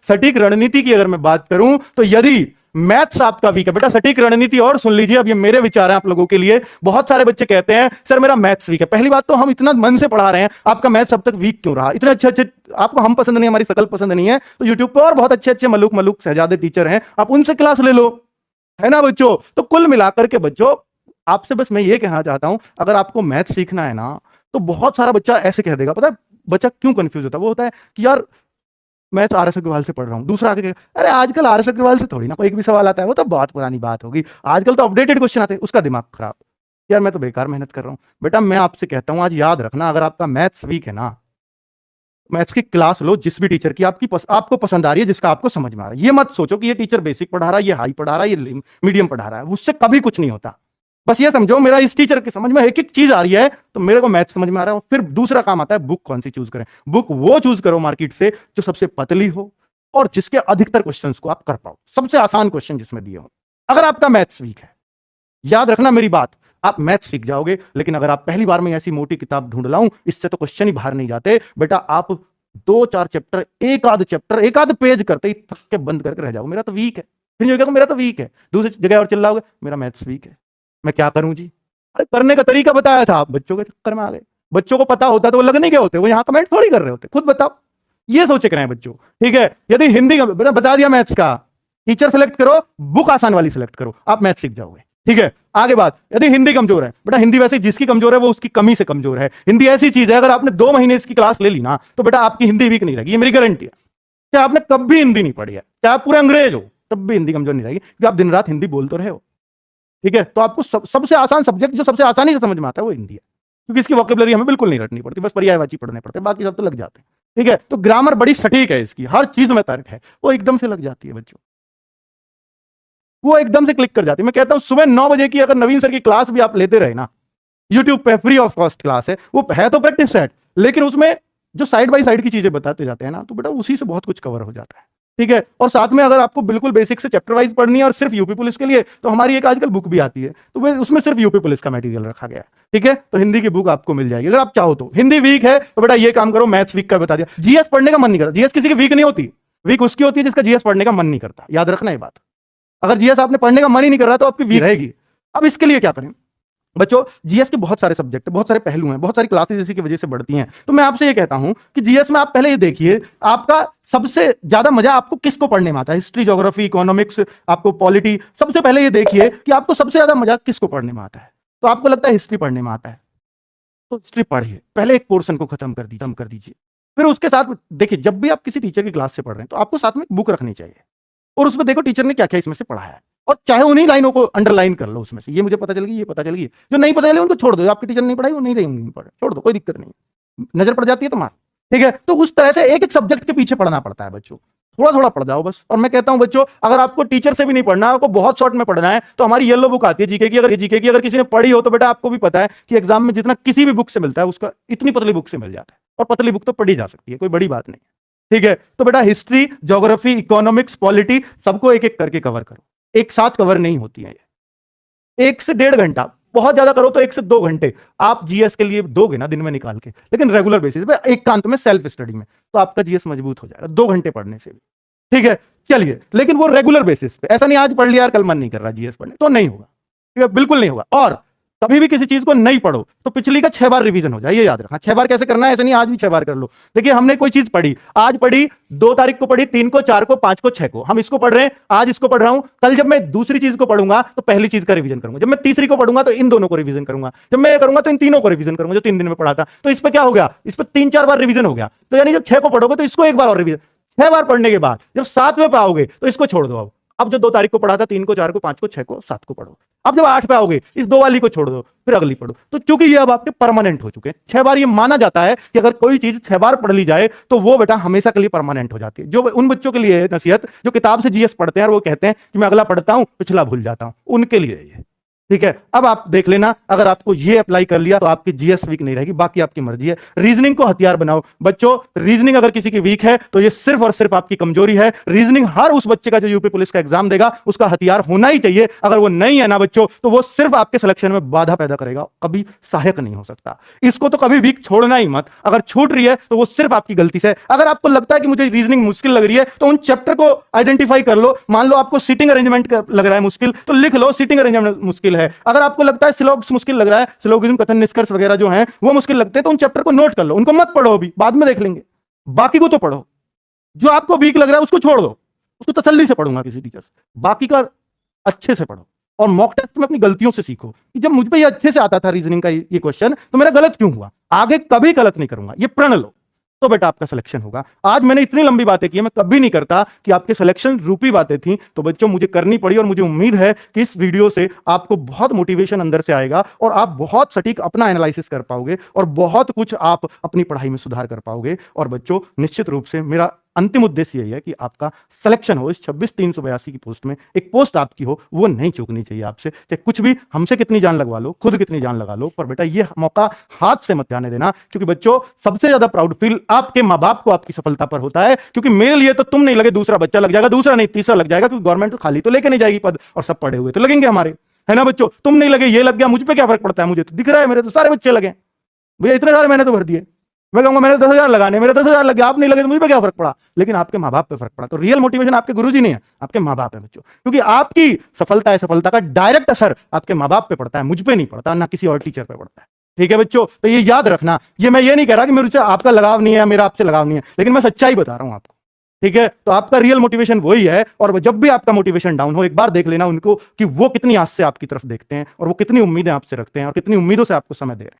सटीक रणनीति की अगर मैं बात करूं तो यदि मैथ्स आपका वीक है, बेटा सटीक रणनीति, और सुन लीजिए, अब ये मेरे विचार हैं आप लोगों के लिए। बहुत सारे बच्चे कहते हैं सर मेरा मैथ्स वीक है। पहली बात तो हम इतना मन से पढ़ा रहे हैं, आपका मैथ्स अब तक वीक क्यों रहा? इतने अच्छे अच्छे आपको हम पसंद नहीं, हमारी शकल पसंद नहीं है, तो यूट्यूब पर और बहुत अच्छे अच्छे मलूक मलूक शहजादे टीचर हैं, आप उनसे क्लास ले लो, है ना बच्चों। तो कुल मिलाकर के बच्चों आपसे बस मैं ये कहना चाहता हूं, अगर आपको मैथ्स सीखना है ना, तो बहुत सारा बच्चा ऐसे कह देगा, पता है बच्चा क्यों कंफ्यूज होता है? वो होता है कि यार मैं तो आर एस अग्रवाल से पढ़ रहा हूँ, दूसरा आके अरे आजकल आर एस अग्रवाल से थोड़ी ना कोई एक भी सवाल आता है, वो तो बहुत पुरानी बात होगी, आजकल तो अपडेटेड क्वेश्चन आते हैं, उसका दिमाग खराब। यार मैं तो बेकार मेहनत कर रहा हूँ। बेटा मैं आपसे कहता हूँ आज याद रखना, अगर आपका मैथ्स वीक है ना, मैथ्स की क्लास लो जिस भी टीचर की आपको पसंद आ रही है, जिसका आपको समझ में आ रहा है। ये मत सोचो कि ये टीचर बेसिक पढ़ा रहा है, ये हाई पढ़ा रहा है, ये मीडियम पढ़ा रहा है, उससे कभी कुछ नहीं होता। बस ये समझो मेरा इस टीचर के समझ में एक एक चीज आ रही है, तो मेरे को मैथ्स समझ में आ रहा है। और फिर दूसरा काम आता है बुक कौन सी चूज करें। बुक वो चूज करो मार्केट से जो सबसे पतली हो और जिसके अधिकतर क्वेश्चंस को आप कर पाओ, सबसे आसान क्वेश्चन जिसमें दिए हो। अगर आपका मैथ्स वीक है, याद रखना मेरी बात, आप मैथ्स सीख जाओगे, लेकिन अगर आप पहली बार में ऐसी मोटी किताब ढूंढ लाऊं, इससे तो क्वेश्चन ही बाहर नहीं जाते बेटा। आप 2-4 चैप्टर, एक आध पेज करते ही थक के बंद करके रह जाओ, मेरा तो वीक है। फिर जो कहो मेरा तो वीक है, दूसरी जगह और चिल्लाओगे मेरा मैथ्स वीक है, मैं क्या करूं जी? अरे करने का तरीका बताया था, आप बच्चों के चक्कर में आ गए। बच्चों को पता होता तो वो लगने के होते, वो यहां कमेंट थोड़ी कर रहे होते। खुद बताओ, ये सोचे करें बच्चों, ठीक है। यदि हिंदी का बेटा बता दिया मैथ्स का, टीचर सेलेक्ट करो, बुक आसान वाली सेलेक्ट करो, आप मैथ्स सीख जाओगे, ठीक है। आगे बात, यदि हिंदी कमजोर है, बेटा हिंदी वैसे जिसकी कमजोर है वो उसकी कमी से कमजोर है। हिंदी ऐसी चीज है, अगर आपने 2 महीने इसकी क्लास ले ली ना, तो बेटा आपकी हिंदी वीक नहीं रहेगी, ये मेरी गारंटी है। चाहे आपने कभी हिंदी नहीं पढ़ी है, चाहे आप पूरे अंग्रेज हो, तब भी हिंदी कमजोर नहीं रहेगी, क्योंकि आप दिन रात हिंदी बोल तो रहे हो, ठीक है। तो आपको सबसे आसान सब्जेक्ट जो सबसे आसानी से समझ में आता है वो हिंदी है, क्योंकि इसकी वोकेबलरी हमें बिल्कुल नहीं रटनी पड़ती, बस पर्यायवाची पढ़ने पड़ते हैं, बाकी सब तो लग जाते हैं, ठीक है। तो ग्रामर बड़ी सटीक है इसकी, हर चीज में तर्क है, वो एकदम से लग जाती है बच्चों, वो एकदम से क्लिक कर जाती है। मैं कहता हूं सुबह 9 बजे की अगर नवीन सर की क्लास भी आप लेते रहे ना, यूट्यूब पे फ्री ऑफ कॉस्ट क्लास है, वो है तो प्रैक्टिस सेट, लेकिन उसमें जो साइड बाय साइड की चीजें बताते जाते हैं ना, तो बेटा उसी से बहुत कुछ कवर हो जाता है, ठीक है। और साथ में अगर आपको बिल्कुल बेसिक से चैप्टर वाइज पढ़नी है और सिर्फ यूपी पुलिस के लिए, तो हमारी एक आजकल बुक भी आती है, तो उसमें सिर्फ यूपी पुलिस का मटेरियल रखा गया है, ठीक है। तो हिंदी की बुक आपको मिल जाएगी अगर आप चाहो तो। हिंदी वीक है तो बेटा ये काम करो, मैथ्स वीक का बता दिया। जीएस पढ़ने का मन नहीं करता, जीएस किसी की वीक नहीं होती, वीक उसकी होती है जिसका जीएस पढ़ने का मन नहीं करता, याद रखना ये बात। अगर जीएस आपने पढ़ने का मन ही नहीं कर रहा तो आपकी वीक रहेगी। अब इसके लिए क्या करें बच्चों, जीएस के बहुत सारे सब्जेक्ट, बहुत सारे पहलू हैं, बहुत सारी क्लासेस इसी की वजह से बढ़ती हैं। तो मैं आपसे ये कहता हूं कि जीएस में आप पहले ये देखिए, आपका सबसे ज्यादा मजा आपको किसको पढ़ने में आता है? हिस्ट्री, ज्योग्राफी, इकोनॉमिक्स, आपको पॉलिटी, सबसे पहले ये देखिए कि आपको सबसे ज्यादा मजा किसको पढ़ने में आता है। तो आपको लगता है हिस्ट्री पढ़ने में आता है, तो हिस्ट्री पढ़िए, पहले एक पोर्शन को खत्म कर दीजिए। फिर उसके साथ देखिए, जब भी आप किसी टीचर की क्लास से पढ़ रहे हैं तो आपको साथ में बुक रखनी चाहिए, और उसमें देखो टीचर ने क्या क्या इसमें से पढ़ाया है, और चाहे उन्हीं लाइनों को अंडरलाइन कर लो उसमें से, ये मुझे पता चल गई, ये पता चल गई। जो नहीं पता चले उनको छोड़ दो, आपके टीचर ने नहीं पढ़ाई वो नहीं रहेंगे, छोड़ दो, कोई दिक्कत नहीं, नजर पड़ जाती है तुम्हारी, ठीक है। तो उस तरह से एक एक सब्जेक्ट के पीछे पढ़ना पड़ता है बच्चों, थोड़ा थोड़ा पढ़ जाओ बस। और मैं कहता हूं बच्चों, अगर आपको टीचर से भी नहीं पढ़ना, आपको बहुत शॉर्ट में पढ़ना है, तो हमारी येलो बुक आती है जीके की, अगर किसी ने पढ़ी हो तो बेटा आपको भी पता है कि एग्जाम में जितना किसी भी बुक से मिलता है उसका इतनी पतली बुक से मिल जाता है, और पतली बुक तो पढ़ी जा सकती है, कोई बड़ी बात नहीं, ठीक है। तो बेटा हिस्ट्री, ज्योग्राफी, इकोनॉमिक्स, पॉलिटी, सबको एक एक करके कवर करो, एक साथ कवर नहीं होती है ये। 1 से 1.5 घंटा, बहुत ज्यादा करो तो 1 से 2 घंटे आप जीएस के लिए दोगे ना दिन में निकाल के, लेकिन रेगुलर बेसिस पे एकांत में सेल्फ स्टडी में, तो आपका जीएस मजबूत हो जाएगा 2 घंटे पढ़ने से भी, ठीक है। चलिए, लेकिन वो रेगुलर बेसिस पे, ऐसा नहीं आज पढ़ लिया यार कल मन नहीं कर रहा जीएस पढ़ने, तो नहीं होगा, ठीक है, बिल्कुल नहीं होगा। और कभी भी किसी चीज को नहीं पढ़ो तो पिछली का 6 बार रिवीजन हो जाए, ये याद रखना। 6 बार कैसे करना है, ऐसे नहीं आज भी 6 बार कर लो। देखिए हमने कोई चीज पढ़ी, आज पढ़ी, 2 तारीख को पढ़ी, 3 को, 4 को, 5 को, 6 को, हम इसको पढ़ रहे हैं, आज इसको पढ़ रहा हूं, कल जब मैं दूसरी चीज को पढ़ूंगा तो पहली चीज का रिवीजन करूंगा, जब मैं तीसरी को पढ़ूंगा तो इन दोनों को रिवीजन करूंगा, जब मैं ये करूंगा तो इन तीनों को रिवीजन करूंगा जो 3 दिन में पढ़ा था। तो इस पर क्या हो गया, इस पर 3-4 बार रिवीजन हो गया। तो यानी जब 6 को पढ़ोगे तो इसको एक बार और रिवीजन, 6 बार पढ़ने के बाद जब 7वें पे आओगे तो इसको छोड़ दो। अब जो 2 तारीख को पढ़ा था, 3 को, 4 को, 5 को, 6 को, 7 को पढ़ो। अब जब 8 पे आओगे इस 2 वाली को छोड़ दो, फिर अगली पढ़ो। तो क्योंकि ये अब आपके परमानेंट हो चुके हैं, 6 बार ये माना जाता है कि अगर कोई चीज 6 बार पढ़ ली जाए तो वो बेटा हमेशा के लिए परमानेंट हो जाती है। जो उन बच्चों के लिए नसीहत जो किताब से जीएस पढ़ते हैं और वो कहते हैं कि मैं अगला पढ़ता हूं पिछला भूल जाता हूं, उनके लिए ये, ठीक है, अब आप देख लेना, अगर आपको ये अप्लाई कर लिया तो आपकी जीएस वीक नहीं रहेगी, बाकी आपकी मर्जी है। रीजनिंग को हथियार बनाओ बच्चों। रीजनिंग अगर किसी की वीक है तो ये सिर्फ और सिर्फ आपकी कमजोरी है। रीजनिंग हर उस बच्चे का जो यूपी पुलिस का एग्जाम देगा उसका हथियार होना ही चाहिए। अगर वो नहीं है ना बच्चों, तो वो सिर्फ आपके सिलेक्शन में बाधा पैदा करेगा, कभी सहायक नहीं हो सकता। इसको तो कभी वीक छोड़ना ही मत। अगर छूट रही है तो वो सिर्फ आपकी गलती से। अगर आपको लगता है कि मुझे रीजनिंग मुश्किल लग रही है तो उन चैप्टर को आइडेंटिफाई कर लो। मान लो आपको सीटिंग अरेंजमेंट लग रहा है मुश्किल, तो लिख लो सीटिंग अरेंजमेंट मुश्किल है। अगर आपको लगता है सिलोग्स मुश्किल लग रहा है, सिलोगिज्म, कथन, निष्कर्ष वगैरह जो हैं वो मुश्किल लगते हैं, तो उन चैप्टर को नोट कर लो। उनको मत पढ़ो, अभी बाद में देख लेंगे। बाकी को तो पढ़ो। जो आपको वीक लग रहा है उसको छोड़ दो, उसको तसल्ली से पढ़ूंगा किसी टीचर से। बाकी का अच्छे से पढ़ो और मॉक टेस्ट में अपनी गलतियों से सीखो कि जब मुझ पे ये अच्छे से आता था रीजनिंग का ये क्वेश्चन, तो मेरा गलत क्यों हुआ, आगे कभी गलत नहीं करूंगा, ये प्रण लो, तो बेटा आपका सिलेक्शन होगा। आज मैंने इतनी लंबी बातें की, मैं कभी नहीं करता कि आपके सिलेक्शन रूपी बातें थी, तो बच्चों मुझे करनी पड़ी। और मुझे उम्मीद है कि इस वीडियो से आपको बहुत मोटिवेशन अंदर से आएगा और आप बहुत सटीक अपना एनालिसिस कर पाओगे और बहुत कुछ आप अपनी पढ़ाई में सुधार कर पाओगे। और बच्चों निश्चित रूप से मेरा अंतिम उद्देश्य यही है कि आपका सिलेक्शन हो इस 26,382 की पोस्ट में। एक पोस्ट आपकी हो, वो नहीं चूकनी चाहिए आपसे, चाहे कुछ भी, हमसे कितनी जान लगवा लो, खुद कितनी जान लगा लो, पर बेटा ये मौका हाथ से मत जाने देना। क्योंकि बच्चों सबसे ज्यादा प्राउड फील आपके माँ बाप को आपकी सफलता पर होता है। क्योंकि मेरे लिए तो तुम नहीं लगे, दूसरा बच्चा लग जाएगा, दूसरा नहीं तीसरा लग जाएगा, क्योंकि गवर्नमेंट तो खाली तो लेके नहीं जाएगी पद, और सब पढ़े हुए तो लगेंगे हमारे, है ना बच्चों। तुम नहीं लगे, ये लग गया, मुझ पे क्या फर्क पड़ता है, मुझे तो दिख रहा है, मेरे तो सारे बच्चे लगे भैया, इतने सारे मैंने तो भर दिए। मैं कहूंगा मैंने 10,000 लगाने, मेरे 10,000 लगे, आप नहीं लगे तो मुझे पे क्या फर्क पड़ा। लेकिन आपके माँ बाप पे फर्क पड़ा। तो रियल मोटिवेशन आपके गुरुजी नहीं है, आपके माँ बाप है बच्चों। क्योंकि आपकी सफलता है, सफलता का डायरेक्ट असर आपके माँ बाप पे पड़ता है, मुझ पे नहीं पड़ता, ना किसी और टीचर पे पड़ता है। ठीक है बच्चों, तो ये याद रखना। ये मैं ये नहीं कह रहा कि मेरे से आपका लगाव नहीं है, मेरा आपसे लगाव नहीं है, लेकिन मैं सच्चाई बता रहा हूं आपको। ठीक है, तो आपका रियल मोटिवेशन वही है। और जब भी आपका मोटिवेशन डाउन हो, एक बार देख लेना उनको कि वो कितनी आस से आपकी तरफ देखते हैं और वो कितनी उम्मीदें आपसे रखते हैं और कितनी उम्मीदों से आपको समय दे रहे हैं।